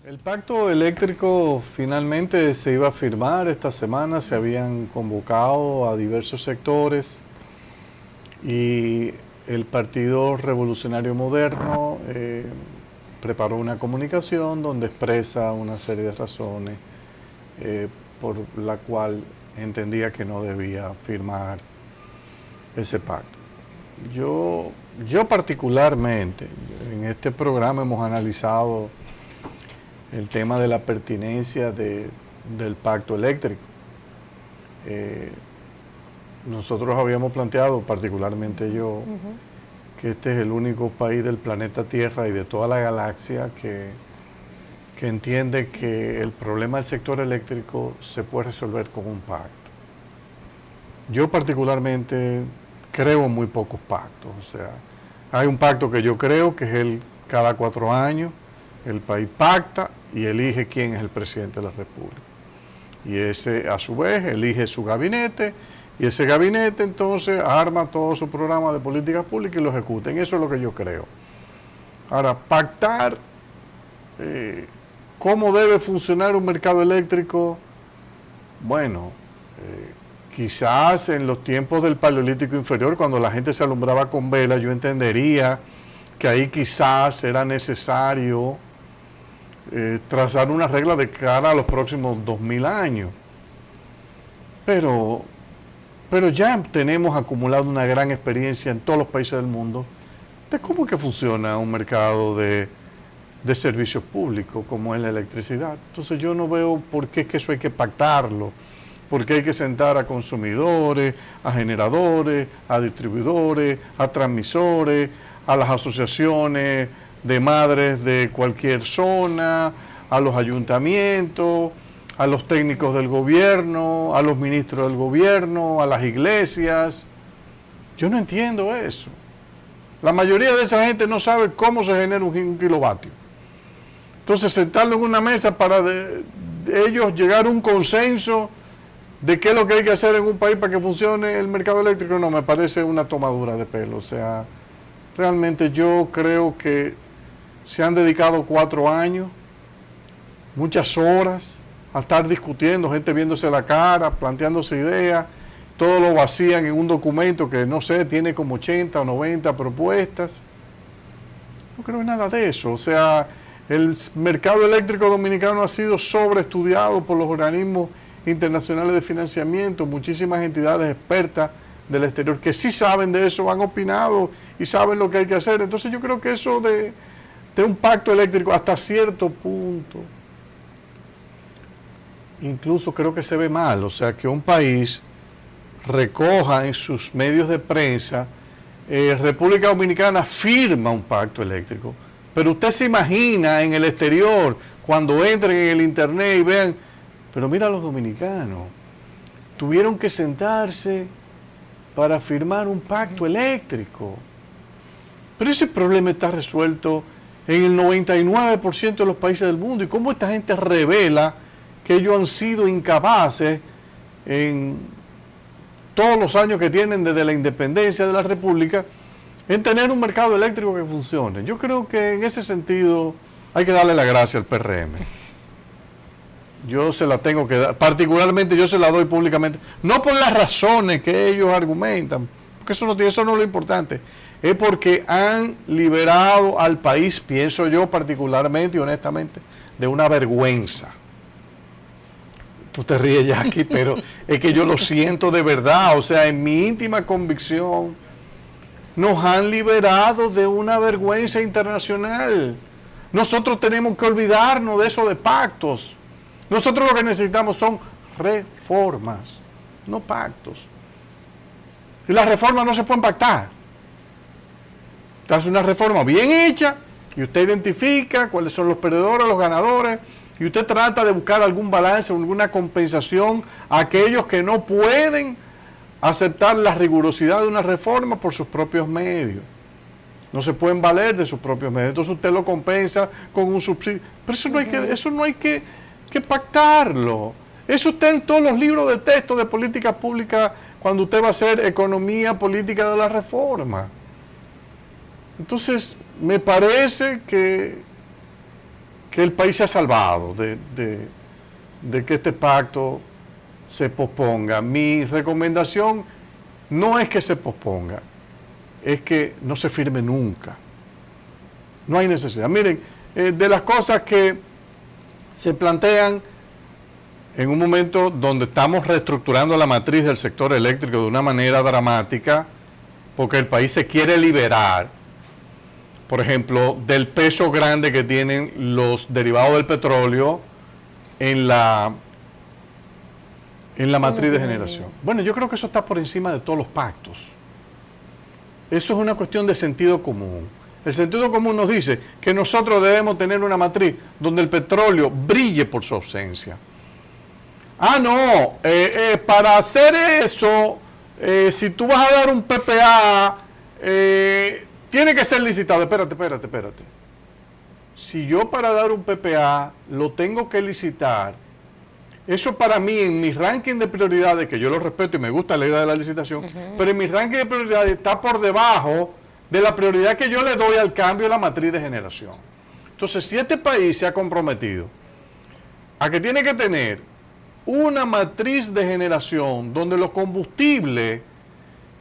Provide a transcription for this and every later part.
El pacto eléctrico finalmente se iba a firmar esta semana, se habían convocado a diversos sectores y el Partido Revolucionario Moderno preparó una comunicación donde expresa una serie de razones por la cual entendía que no debía firmar ese pacto. Yo particularmente, en este programa hemos analizado el tema de la pertinencia del pacto eléctrico. Nosotros habíamos planteado, particularmente yo, que este es el único país del planeta Tierra y de toda la galaxia que entiende que el problema del sector eléctrico se puede resolver con un pacto. Yo particularmente creo en muy pocos pactos. O sea, hay un pacto que yo creo que es el cada 4 años, el país pacta y elige quién es el presidente de la República. Y ese, a su vez, elige su gabinete, y ese gabinete entonces arma todo su programa de políticas públicas y lo ejecuta. En eso es lo que yo creo. Ahora, pactar cómo debe funcionar un mercado eléctrico, bueno, quizás en los tiempos del Paleolítico Inferior, cuando la gente se alumbraba con vela, yo entendería que ahí quizás era necesario trazar una regla de cara a los próximos 2000 años. Pero ya tenemos acumulado una gran experiencia en todos los países del mundo de cómo es que funciona un mercado de servicios públicos como es la electricidad. Entonces yo no veo por qué es que eso hay que pactarlo, por qué hay que sentar a consumidores, a generadores, a distribuidores, a transmisores, a las asociaciones de madres de cualquier zona, a los ayuntamientos, a los técnicos del gobierno, a los ministros del gobierno, a las iglesias. Yo no entiendo eso. La mayoría de esa gente no sabe cómo se genera un kilovatio. Entonces, sentarlo en una mesa para de ellos llegar a un consenso de qué es lo que hay que hacer en un país para que funcione el mercado eléctrico, no, me parece una tomadura de pelo. O sea, realmente yo creo que se han dedicado 4 años, muchas horas, a estar discutiendo, gente viéndose la cara, planteándose ideas, todo lo vacían en un documento que, no sé, tiene como 80 o 90 propuestas. No creo en nada de eso. O sea, el mercado eléctrico dominicano ha sido sobreestudiado por los organismos internacionales de financiamiento, muchísimas entidades expertas del exterior que sí saben de eso, han opinado y saben lo que hay que hacer. Entonces yo creo que eso de un pacto eléctrico hasta cierto punto, incluso creo que se ve mal. O sea, que un país recoja en sus medios de prensa, República Dominicana firma un pacto eléctrico, pero usted se imagina en el exterior, cuando entren en el internet y vean, pero mira, los dominicanos tuvieron que sentarse para firmar un pacto eléctrico. Pero ese problema está resuelto en el 99% de los países del mundo. ¿Y cómo esta gente revela que ellos han sido incapaces en todos los años que tienen desde la independencia de la República en tener un mercado eléctrico que funcione? Yo creo que en ese sentido hay que darle la gracia al PRM. Yo se la tengo que dar, particularmente yo se la doy públicamente, no por las razones que ellos argumentan, porque eso no es lo importante, es porque han liberado al país, pienso yo particularmente y honestamente, de una vergüenza. Tú te ríes, Jackie, pero es que yo lo siento de verdad. O sea, en mi íntima convicción, nos han liberado de una vergüenza internacional. Nosotros tenemos que olvidarnos de eso de pactos. Nosotros lo que necesitamos son reformas, no pactos. Y las reformas no se pueden pactar. Usted hace una reforma bien hecha y usted identifica cuáles son los perdedores, los ganadores, y usted trata de buscar algún balance, alguna compensación a aquellos que no pueden aceptar la rigurosidad de una reforma por sus propios medios. No se pueden valer de sus propios medios. Entonces usted lo compensa con un subsidio. Pero eso no hay que pactarlo. Eso está en todos los libros de texto de política pública cuando usted va a hacer economía política de la reforma. Entonces, me parece que que el país se ha salvado de que este pacto se posponga. Mi recomendación no es que se posponga, es que no se firme nunca. No hay necesidad. Miren, de las cosas que se plantean en un momento donde estamos reestructurando la matriz del sector eléctrico de una manera dramática, porque el país se quiere liberar, por ejemplo, del peso grande que tienen los derivados del petróleo en la matriz de generación. Bueno, yo creo que eso está por encima de todos los pactos. Eso es una cuestión de sentido común. El sentido común nos dice que nosotros debemos tener una matriz donde el petróleo brille por su ausencia. Ah, no, para hacer eso, si tú vas a dar un PPA, tiene que ser licitado. Espérate. Si yo para dar un PPA lo tengo que licitar, eso para mí en mi ranking de prioridades, que yo lo respeto y me gusta la idea de la licitación, pero en mi ranking de prioridades está por debajo de la prioridad que yo le doy al cambio de la matriz de generación. Entonces, si este país se ha comprometido a que tiene que tener una matriz de generación donde los combustibles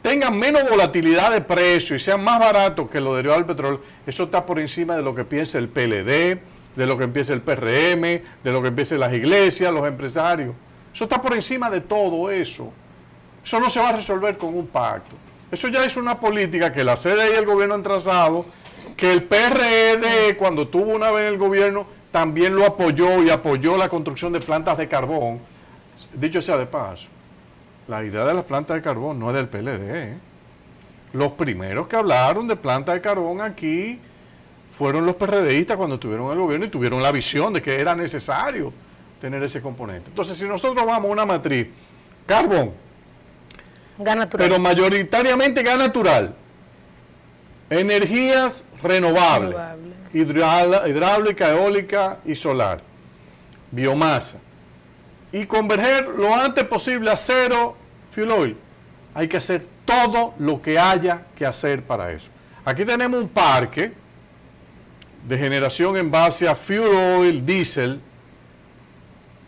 tengan menos volatilidad de precio y sean más baratos que los derivados del petróleo, eso está por encima de lo que piensa el PLD, de lo que piensa el PRM, de lo que piensan las iglesias, los empresarios. Eso está por encima de todo eso. Eso no se va a resolver con un pacto. Eso ya es una política que la CDE y el gobierno han trazado, que el PRD, cuando estuvo una vez en el gobierno, también lo apoyó y apoyó la construcción de plantas de carbón. Dicho sea de paso, la idea de las plantas de carbón no es del PLD. Los primeros que hablaron de plantas de carbón aquí fueron los PRDistas cuando estuvieron en el gobierno y tuvieron la visión de que era necesario tener ese componente. Entonces, si nosotros vamos a una matriz, carbón, gas natural, pero mayoritariamente gas natural, energías renovables, hidráulica, eólica y solar, biomasa, y converger lo antes posible a cero fuel oil, hay que hacer todo lo que haya que hacer para eso. Aquí tenemos un parque de generación en base a fuel oil, diésel,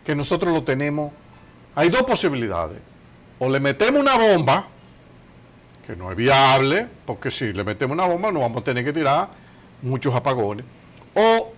que nosotros lo tenemos. Hay dos posibilidades. O le metemos una bomba, que no es viable, porque si le metemos una bomba nos vamos a tener que tirar muchos apagones. O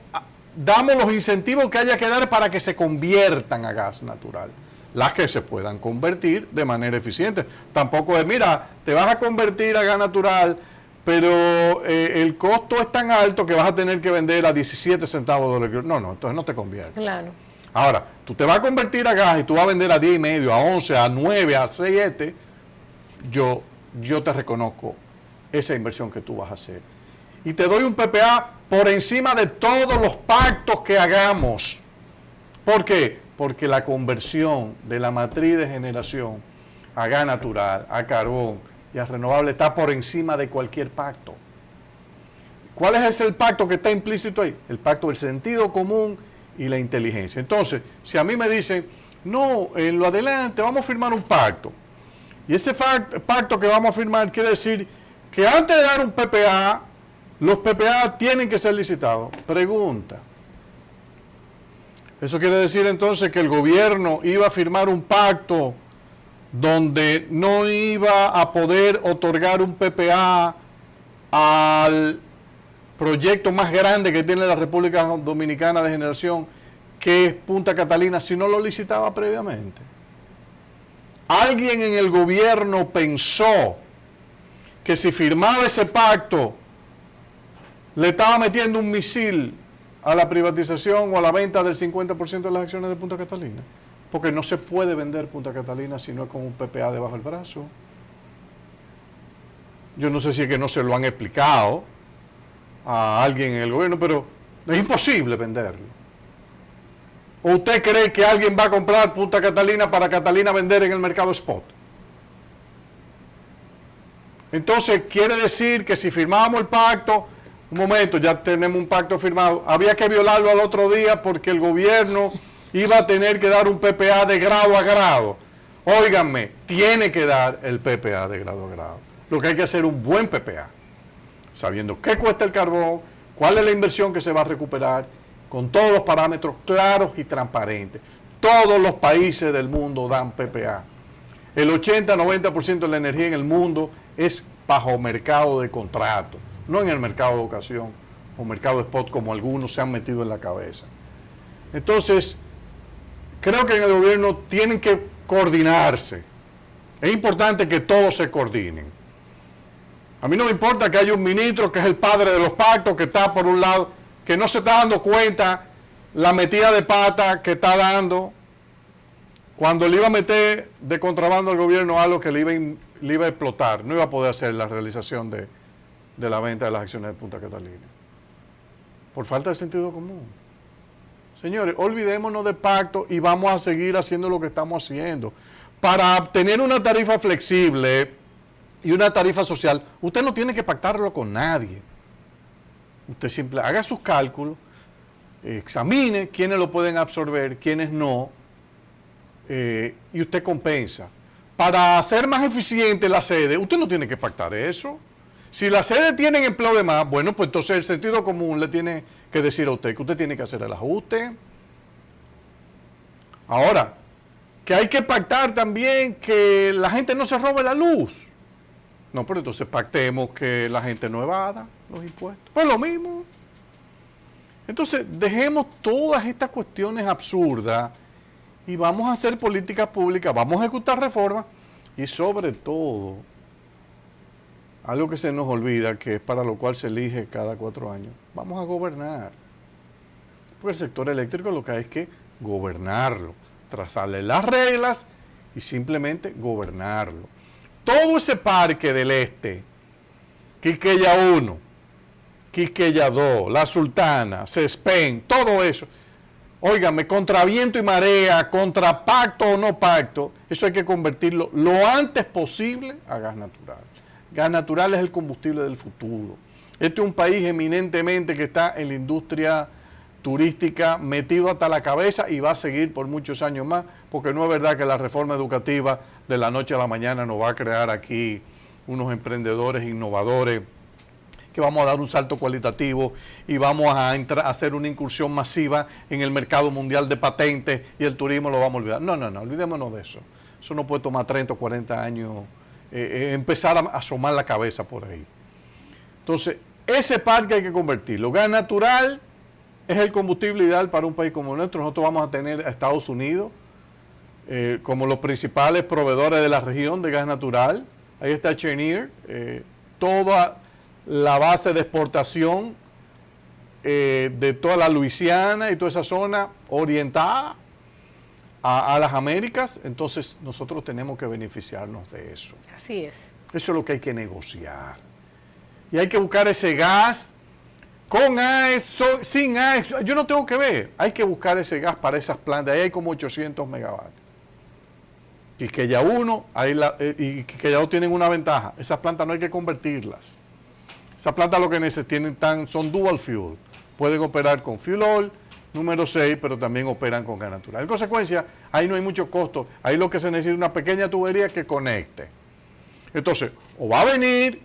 damos los incentivos que haya que dar para que se conviertan a gas natural. Las que se puedan convertir de manera eficiente. Tampoco es, mira, te vas a convertir a gas natural, pero el costo es tan alto que vas a tener que vender a 17 centavos de dólar. No, entonces no te convierte. Claro. Ahora, tú te vas a convertir a gas y tú vas a vender a 10.5, a 11, a 9, a 7, yo te reconozco esa inversión que tú vas a hacer. Y te doy un PPA por encima de todos los pactos que hagamos. ¿Por qué? Porque la conversión de la matriz de generación a gas natural, a carbón y a renovable está por encima de cualquier pacto. ¿Cuál es el pacto que está implícito ahí? El pacto del sentido común y la inteligencia. Entonces, si a mí me dicen, no, en lo adelante vamos a firmar un pacto, y ese pacto que vamos a firmar quiere decir que antes de dar un PPA, los PPA tienen que ser licitados. Pregunta. ¿Eso quiere decir entonces que el gobierno iba a firmar un pacto donde no iba a poder otorgar un PPA al proyecto más grande que tiene la República Dominicana de generación, que es Punta Catalina, si no lo licitaba previamente? ¿Alguien en el gobierno pensó que si firmaba ese pacto le estaba metiendo un misil a la privatización o a la venta del 50% de las acciones de Punta Catalina? Porque no se puede vender Punta Catalina si no es con un PPA debajo del brazo. Yo no sé si es que no se lo han explicado a alguien en el gobierno, pero es imposible venderlo. ¿O usted cree que alguien va a comprar Punta Catalina para Catalina vender en el mercado spot? Entonces, quiere decir que si firmábamos el pacto, un momento, ya tenemos un pacto firmado, había que violarlo al otro día porque el gobierno iba a tener que dar un PPA de grado a grado. Óiganme, tiene que dar el PPA de grado a grado. Lo que hay que hacer es un buen PPA, sabiendo qué cuesta el carbón, cuál es la inversión que se va a recuperar con todos los parámetros claros y transparentes. Todos los países del mundo dan PPA. El 80-90% de la energía en el mundo es bajo mercado de contrato, no en el mercado de ocasión o mercado de spot como algunos se han metido en la cabeza. Entonces, creo que en el gobierno tienen que coordinarse. Es importante que todos se coordinen. A mí no me importa que haya un ministro que es el padre de los pactos, que está por un lado, que no se está dando cuenta la metida de pata que está dando cuando le iba a meter de contrabando al gobierno algo que le iba a explotar. No iba a poder hacer la realización de la venta de las acciones de Punta Catalina. Por falta de sentido común. Señores, olvidémonos de pacto y vamos a seguir haciendo lo que estamos haciendo. Para obtener una tarifa flexible y una tarifa social, usted no tiene que pactarlo con nadie. Usted simple haga sus cálculos, examine quiénes lo pueden absorber, quiénes no, y usted compensa. Para hacer más eficiente la sede, usted no tiene que pactar eso. Si las sedes tienen empleo de más, bueno, pues entonces el sentido común le tiene que decir a usted que usted tiene que hacer el ajuste. Ahora, que hay que pactar también que la gente no se robe la luz. No, pero entonces pactemos que la gente no evada los impuestos. Pues lo mismo. Entonces, dejemos todas estas cuestiones absurdas y vamos a hacer políticas públicas, vamos a ejecutar reformas y sobre todo, algo que se nos olvida, que es para lo cual se elige cada 4 años, vamos a gobernar. Porque el sector eléctrico lo que hay es que gobernarlo, trazarle las reglas y simplemente gobernarlo. Todo ese parque del este, Quisqueya 1, Quisqueya 2, La Sultana, Sespén, todo eso, óigame, contra viento y marea, contra pacto o no pacto, eso hay que convertirlo lo antes posible a gas natural. Gas natural es el combustible del futuro. Este es un país eminentemente que está en la industria turística metido hasta la cabeza y va a seguir por muchos años más, porque no es verdad que la reforma educativa de la noche a la mañana nos va a crear aquí unos emprendedores innovadores, que vamos a dar un salto cualitativo y vamos a hacer una incursión masiva en el mercado mundial de patentes y el turismo lo vamos a olvidar. No, olvidémonos de eso. Eso no puede tomar 30 o 40 años empezar a asomar la cabeza por ahí. Entonces, ese parque hay que convertirlo. Gas natural es el combustible ideal para un país como el nuestro. Nosotros vamos a tener a Estados Unidos como los principales proveedores de la región de gas natural. Ahí está Cheniere, toda la base de exportación de toda la Luisiana y toda esa zona orientada a las Américas. Entonces nosotros tenemos que beneficiarnos de eso. Así es. Eso es lo que hay que negociar. Y hay que buscar ese gas con AES, sin AES. Yo no tengo que ver. Hay que buscar ese gas para esas plantas. Ahí hay como 800 megavatios. Quisqueya 1 y Quisqueya 2 tienen una ventaja. Esas plantas no hay que convertirlas. Esas plantas lo que necesitan son dual fuel. Pueden operar con fuel oil, número 6, pero también operan con gas natural. En consecuencia, ahí no hay mucho costo. Ahí lo que se necesita es una pequeña tubería que conecte. Entonces, o va a venir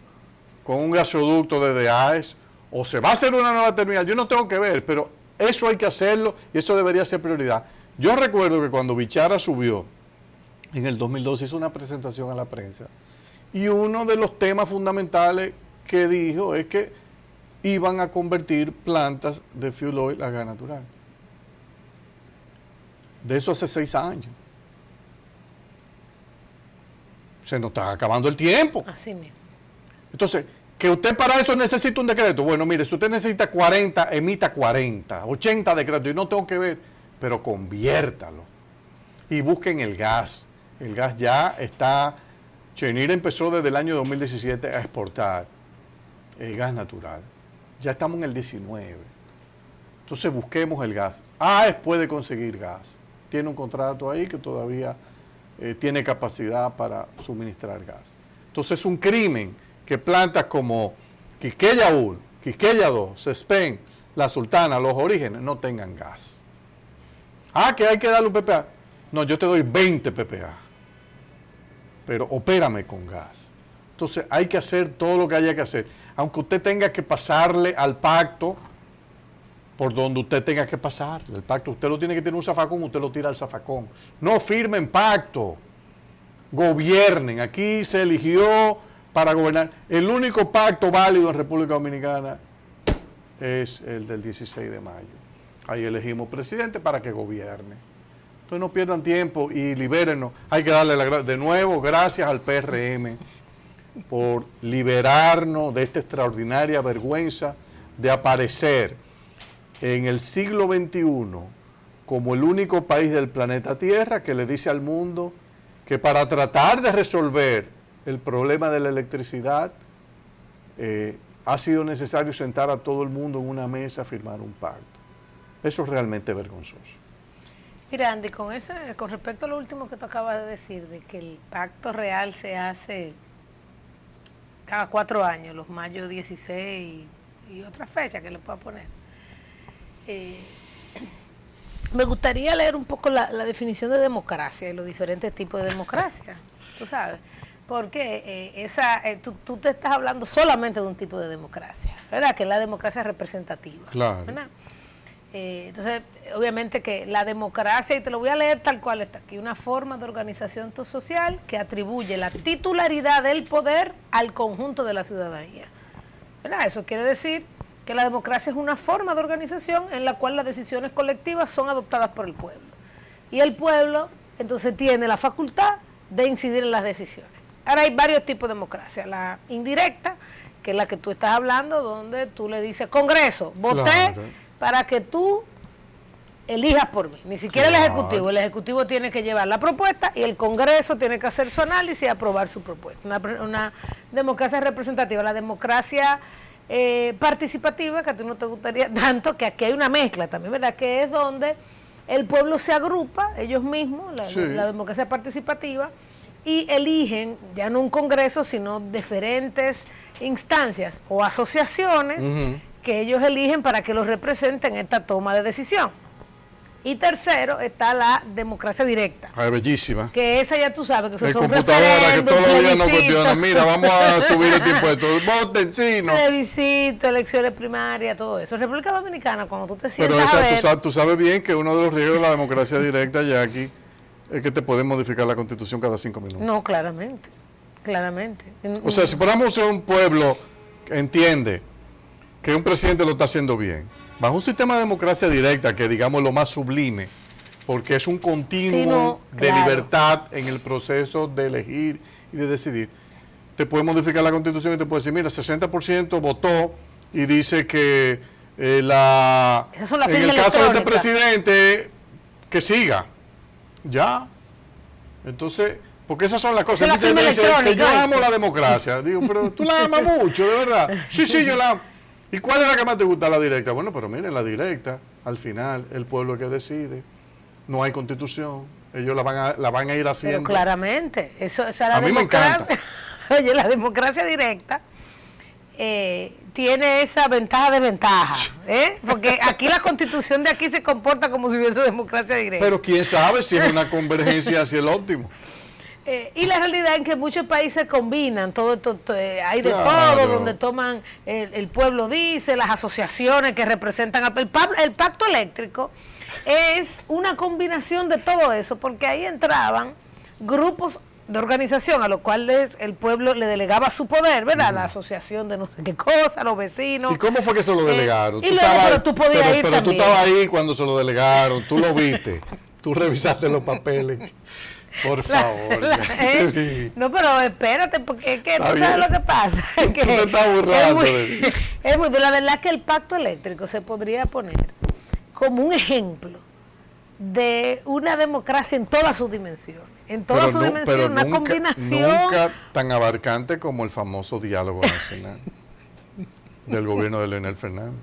con un gasoducto desde AES, o se va a hacer una nueva terminal. Yo no tengo que ver, pero eso hay que hacerlo y eso debería ser prioridad. Yo recuerdo que cuando Bichara subió, en el 2012 hizo una presentación a la prensa y uno de los temas fundamentales que dijo es que iban a convertir plantas de fuel oil a gas natural. De eso hace 6 años. Se nos está acabando el tiempo. Así mismo. Entonces, que usted para eso necesita un decreto. Bueno, mire, si usted necesita 40, emita 40, 80 decretos, y no tengo que ver, pero conviértalo. Y busquen el gas. El gas ya está, Cheniere empezó desde el año 2017 a exportar gas natural. Ya estamos en el 19. Entonces busquemos el gas. AES puede conseguir gas. Tiene un contrato ahí que todavía tiene capacidad para suministrar gas. Entonces es un crimen que plantas como Quisqueya 1, Quisqueya 2, Sespén, La Sultana, Los Orígenes, no tengan gas. Que hay que darle un PPA. No, yo te doy 20 PPA, pero opérame con gas. Entonces hay que hacer todo lo que haya que hacer. Aunque usted tenga que pasarle al pacto por donde usted tenga que pasar. El pacto, usted lo tiene que tener un zafacón, usted lo tira al zafacón. No firmen pacto, gobiernen. Aquí se eligió para gobernar. El único pacto válido en República Dominicana es el del 16 de mayo. Ahí elegimos presidente para que gobierne. Entonces no pierdan tiempo y libérennos. Hay que darle de nuevo gracias al PRM por liberarnos de esta extraordinaria vergüenza de aparecer en el siglo XXI como el único país del planeta Tierra que le dice al mundo que para tratar de resolver el problema de la electricidad ha sido necesario sentar a todo el mundo en una mesa a firmar un pacto. Eso es realmente vergonzoso. Mira, Andy, con respecto a lo último que tú acabas de decir, de que el pacto real se hace cada 4 años, los mayo 16 y otra fecha que le pueda poner. Me gustaría leer un poco la definición de democracia y los diferentes tipos de democracia, tú sabes, porque tú te estás hablando solamente de un tipo de democracia, ¿verdad? Que es la democracia representativa. Claro. ¿Verdad? Entonces, obviamente que la democracia, y te lo voy a leer tal cual está aquí, una forma de organización social que atribuye la titularidad del poder al conjunto de la ciudadanía. ¿Verdad? Eso quiere decir que la democracia es una forma de organización en la cual las decisiones colectivas son adoptadas por el pueblo. Y el pueblo, entonces, tiene la facultad de incidir en las decisiones. Ahora hay varios tipos de democracia. La indirecta, que es la que tú estás hablando, donde tú le dices, Congreso, voté... Claro, para que tú elijas por mí. Ni siquiera claro. El Ejecutivo tiene que llevar la propuesta y el Congreso tiene que hacer su análisis y aprobar su propuesta. Una democracia representativa. La democracia participativa, que a ti no te gustaría tanto, que aquí hay una mezcla también, ¿verdad? Que es donde el pueblo se agrupa, ellos mismos, la democracia participativa, y eligen, ya no un Congreso, sino diferentes instancias o asociaciones, que ellos eligen para que los representen en esta toma de decisión. Y tercero está la democracia directa. Ay, bellísima. Que esa ya tú sabes que eso son computadora que todos los días nos cuestionan. Mira, vamos a subir el tiempo de todo. Voten, sí, no. Plebiscito, elecciones primarias, todo eso. República Dominicana, cuando tú te sientas pero a ver... tú sabes bien que uno de los riesgos de la democracia directa, Jackie, es que te pueden modificar la Constitución cada 5 minutos. No, claramente. Claramente. O sea, si ponemos ser un pueblo que entiende que un presidente lo está haciendo bien, bajo un sistema de democracia directa, que digamos lo más sublime, porque es un continuo de libertad en el proceso de elegir y de decidir, te puede modificar la Constitución y te puede decir, mira, 60% votó y dice que en el caso de este presidente, que siga. Ya. Entonces, porque esas son las cosas. Esa es la dice que yo amo la democracia. Digo, pero tú la amas mucho, de verdad. Sí, yo la amo. ¿Y cuál es la que más te gusta? La directa. Bueno, pero miren, la directa, al final, el pueblo es que decide. No hay constitución. Ellos la van a ir haciendo. Pero claramente. Esa es la a mí me encanta. Oye, la democracia directa tiene esa ventaja, porque aquí la constitución de aquí se comporta como si hubiese democracia directa. Pero quién sabe si es una convergencia hacia el óptimo. Y la realidad es que muchos países combinan todo esto, hay de todo, donde toman, el pueblo dice, las asociaciones que representan, el pacto eléctrico es una combinación de todo eso, porque ahí entraban grupos de organización a los cuales el pueblo le delegaba su poder, ¿verdad? La asociación de no sé qué cosa, los vecinos. ¿Y cómo fue que se lo delegaron? Pero tú podías ir pero tú estabas ahí cuando se lo delegaron, tú lo viste, tú revisaste los papeles. Por favor. No, pero espérate, porque es que tú sabes lo que pasa. Tú te estás burlando la verdad es que el pacto eléctrico se podría poner como un ejemplo de una democracia en todas sus dimensiones. En todas sus dimensiones, una combinación. Nunca tan abarcante como el famoso diálogo nacional del gobierno de Leonel Fernández.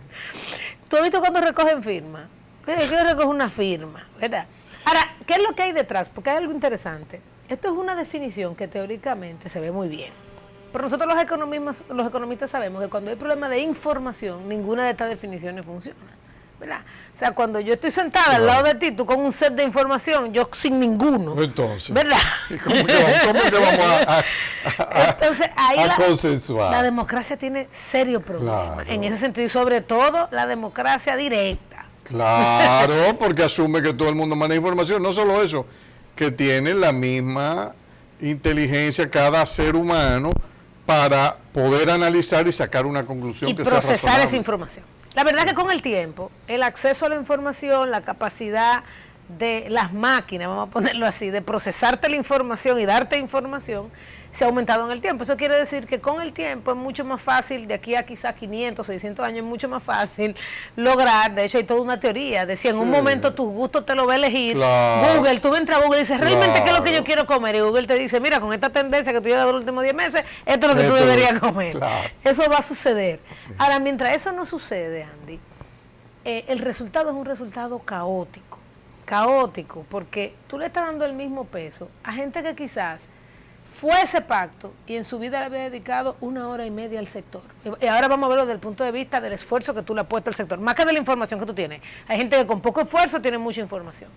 ¿Tú has visto cuando recogen firmas? Mira, yo recojo una firma, ¿verdad? Ahora, ¿qué es lo que hay detrás? Porque hay algo interesante. Esto es una definición que teóricamente se ve muy bien. Pero nosotros los economistas sabemos que cuando hay problema de información, ninguna de estas definiciones funciona, ¿verdad? O sea, cuando yo estoy sentada al lado de ti, tú con un set de información, yo sin ninguno. Entonces, ¿verdad? ¿Cómo que vamos Entonces, ahí a consensuar? La democracia tiene serios problemas. Claro. En ese sentido, y sobre todo la democracia directa. Claro, porque asume que todo el mundo maneja información. No solo eso, que tiene la misma inteligencia cada ser humano para poder analizar y sacar una conclusión y que sea procesar razonable. esa información. La verdad que con el tiempo, el acceso a la información, la capacidad de las máquinas, vamos a ponerlo así, de procesarte la información y darte información, se ha aumentado en el tiempo. Eso quiere decir que con el tiempo es mucho más fácil, de aquí a quizás 500, 600 años, es mucho más fácil lograr. De hecho, hay toda una teoría de si en un momento tus gustos te lo va a elegir. Claro. Google, tú entras a Google y dices, realmente, Claro. ¿qué es lo que yo quiero comer? Y Google te dice, mira, con esta tendencia que tú llevas los últimos 10 meses, esto es lo que tú Esto, deberías comer. claro. Eso va a suceder. Ahora, mientras eso no sucede, Andy, el resultado es un resultado caótico. Caótico, porque tú le estás dando el mismo peso a gente que quizás fue ese pacto y en su vida le había dedicado 1 hora y media al sector. Y ahora vamos a verlo desde el punto de vista del esfuerzo que tú le has puesto al sector, más que de la información que tú tienes. Hay gente que con poco esfuerzo tiene mucha información.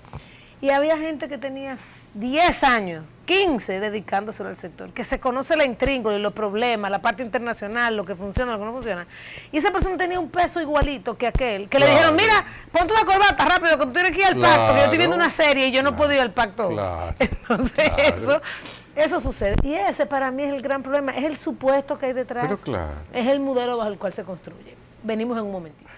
Y había gente que tenía 10 años, 15 dedicándoselo al sector, que se conoce la intríngulis, los problemas, la parte internacional, lo que funciona, lo que no funciona. Y esa persona tenía un peso igualito que aquel, que le dijeron, mira, ponte una corbata rápido, que tú tienes que ir al pacto, que yo estoy viendo una serie y yo no puedo ir al pacto. Claro. Entonces eso sucede. Y ese para mí es el gran problema, es el supuesto que hay detrás, Pero claro. es el modelo bajo el cual se construye. Venimos en un momentito.